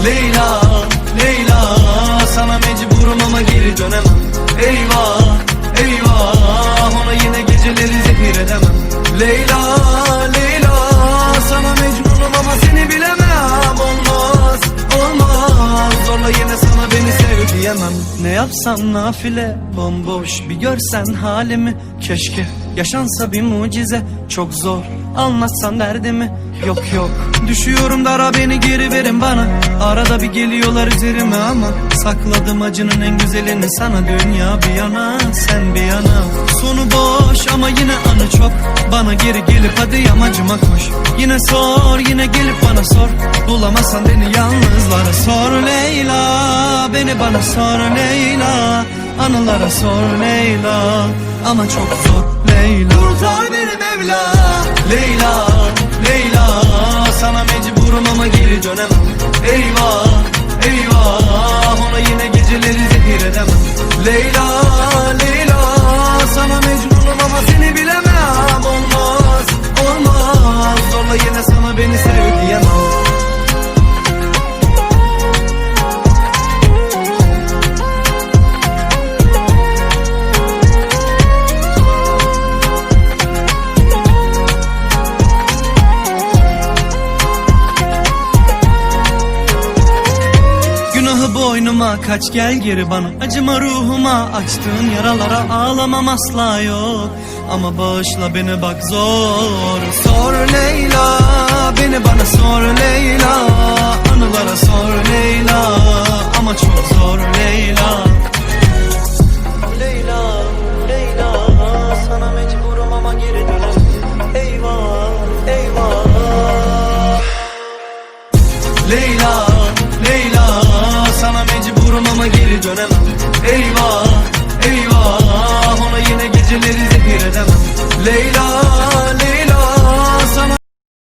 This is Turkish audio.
Leyla, Leyla, sana mecburum ama geri dönemem. Eyvah, eyvah, ona yine geceleri zehir edemem. Leyla, Leyla, sana mecburum ama seni bilemem. Olmaz, olmaz, zorla yine sana beni sev diyemem. Ne yapsam nafile, bomboş bir görsen halimi. Keşke yaşansa bir mucize, çok zor anlatsan derdimi. Yok yok, düşüyorum dara, beni geri verin bana. Arada bir geliyorlar üzerime ama sakladım acının en güzelini sana. Dünya bir yana, sen bir yana. Sonu boş ama yine anı çok. Bana geri gelip hadi yamacıma koş. Yine sor, yine gelip bana sor. Bulamazsan beni yalnızlara sor Leyla. Beni bana sor Leyla. Anılara sor Leyla. Ama çok zor Leyla. Kurtar beni Mevla. Leyla, Leyla, sana mecburum ama geri dönemem. Eyvah, eyvah, ona yine geceleri zehir edemem. Leyla, Leyla, sana mecburum ama seni bilemem. Olmaz, olmaz, zorla yine sana beni sev diyemem. Boynuma kaç, gel geri bana. Acıma ruhuma, açtığın yaralara ağlamam asla yok. Ama bağışla beni bak zor. Sor Leyla, beni bana sor Leyla. Anılara sor Leyla. Ama çok zor Leyla. Leyla, Leyla, sana mecburum ama geri dönemem. Eyvah, eyvah. Leyla, Leyla, sana mecburum ama geri dönemem. Eyvah, eyvah, ona yine geceleri zehir edemem. Leyla,